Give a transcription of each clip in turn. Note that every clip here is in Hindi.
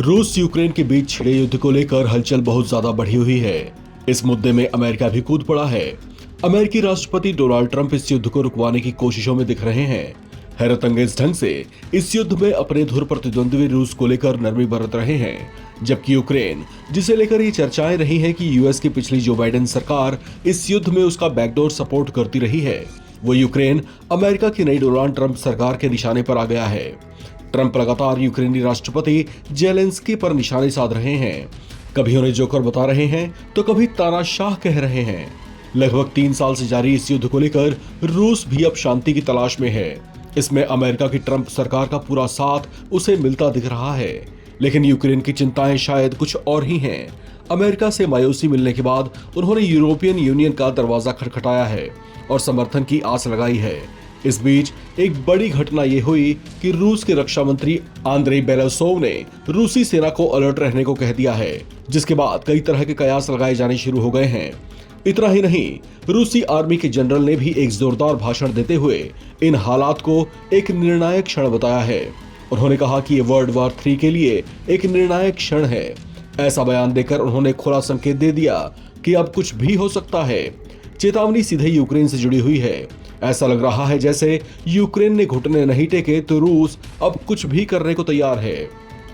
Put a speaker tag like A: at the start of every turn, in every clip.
A: रूस यूक्रेन के बीच छिड़े युद्ध को लेकर हलचल बहुत ज्यादा बढ़ी हुई है। इस मुद्दे में अमेरिका भी कूद पड़ा है। अमेरिकी राष्ट्रपति डोनाल्ड ट्रंप इस युद्ध को रुकवाने की कोशिशों में दिख रहे हैं। हैरतअंगेज ढंग से इस युद्ध में अपने धुर प्रतिद्वंद्वी रूस को लेकर नरमी बरत रहे हैं, जबकि यूक्रेन, जिसे लेकर ये चर्चाएं रही हैं कि यूएस की पिछली जो बाइडेन सरकार इस युद्ध में उसका बैकडोर सपोर्ट करती रही है, वो यूक्रेन अमेरिका की नई डोनाल्ड ट्रंप सरकार के निशाने पर आ गया है। ट्रंप लगातार यूक्रेनी राष्ट्रपति जेलेंस्की पर निशाने साध रहे हैं। कभी उन्हें जोकर बता रहे हैं तो कभी तानाशाह कह रहे हैं। लगभग 3 साल से जारी इस युद्ध को लेकर रूस भी अब शांति की तलाश में है। इसमें अमेरिका की ट्रंप सरकार का पूरा साथ उसे मिलता दिख रहा है, लेकिन यूक्रेन की चिंताएं शायद कुछ और ही हैं। अमेरिका से मायूसी मिलने के बाद उन्होंने यूरोपियन यूनियन का दरवाजा खटखटाया है और समर्थन की आस लगाई है। इस बीच एक बड़ी घटना ये हुई कि रूस के रक्षा मंत्री आंद्रेई बेलासोव ने रूसी सेना को अलर्ट रहने को कह दिया है, जिसके बाद कई तरह के कयास लगाए जाने शुरू हो गए हैं। इतना ही नहीं, रूसी आर्मी के जनरल ने भी एक जोरदार भाषण देते हुए इन हालात को एक निर्णायक क्षण बताया है। उन्होंने कहा कि ये वर्ल्ड वॉर 3 के लिए एक निर्णायक क्षण है। ऐसा बयान देकर उन्होंने खुला संकेत दे दिया कि अब कुछ भी हो सकता है। चेतावनी सीधे यूक्रेन से जुड़ी हुई है। ऐसा लग रहा है जैसे यूक्रेन ने घुटने नहीं टेके तो रूस अब कुछ भी करने को तैयार है।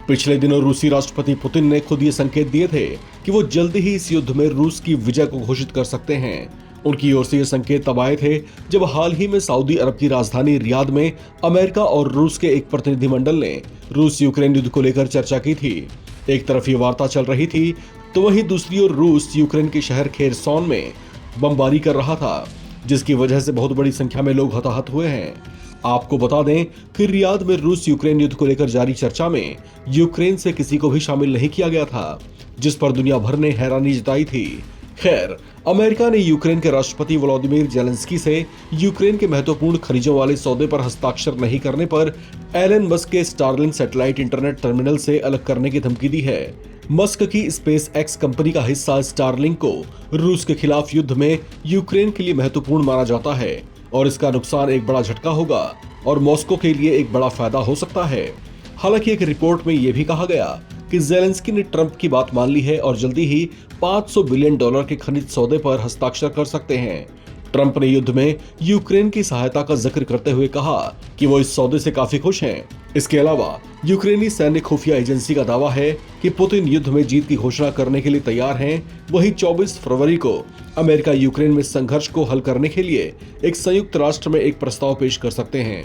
A: पिछले दिनों रूसी राष्ट्रपति पुतिन ने खुद ये संकेत दिए थे कि वो जल्दी ही इस युद्ध में रूस की विजय को घोषित कर सकते हैं। उनकी ओर से ये संकेत तब आए थे जब हाल ही में सऊदी अरब की राजधानी रियाद में अमेरिका और रूस के एक प्रतिनिधिमंडल ने रूस यूक्रेन युद्ध को लेकर चर्चा की थी। एक तरफ ये वार्ता चल रही थी तो वहीं दूसरी ओर रूस यूक्रेन के शहर खेरसॉन में बमबारी कर रहा था, जिसकी वजह से बहुत बड़ी संख्या में लोग हताहत हुए हैं। आपको बता दें कि रियाद में रूस यूक्रेन युद्ध को लेकर जारी चर्चा में यूक्रेन से किसी को भी शामिल नहीं किया गया था, जिस पर दुनिया भर ने हैरानी जताई थी। खैर, अमेरिका ने यूक्रेन के राष्ट्रपति व्लादिमीर जेलेंस्की से यूक्रेन के महत्वपूर्ण खनिजों वाले सौदे पर हस्ताक्षर नहीं करने पर एलन मस्क के स्टारलिंक सैटेलाइट इंटरनेट टर्मिनल से अलग करने की धमकी दी है। मस्क की स्पेस एक्स कंपनी का हिस्सा स्टारलिंक को रूस के खिलाफ युद्ध में यूक्रेन के लिए महत्वपूर्ण माना जाता है और इसका नुकसान एक बड़ा झटका होगा और मॉस्को के लिए एक बड़ा फायदा हो सकता है। हालांकि एक रिपोर्ट में यह भी कहा गया कि जेलेंस्की ने ट्रंप की बात मान ली है और जल्दी ही $500 बिलियन के खनिज सौदे पर हस्ताक्षर कर सकते हैं। ट्रंप ने युद्ध में यूक्रेन की सहायता का जिक्र करते हुए कहा कि वो इस सौदे से काफी खुश हैं। इसके अलावा यूक्रेनी सैन्य खुफिया एजेंसी का दावा है कि पुतिन युद्ध में जीत की घोषणा करने के लिए तैयार हैं। वहीं 24 फरवरी को अमेरिका यूक्रेन में संघर्ष को हल करने के लिए एक संयुक्त राष्ट्र में एक प्रस्ताव पेश कर सकते हैं।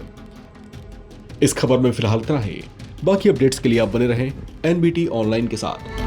A: इस खबर में फिलहाल इतना ही। बाकी अपडेट्स के लिए आप बने रहें एनबीटी ऑनलाइन के साथ।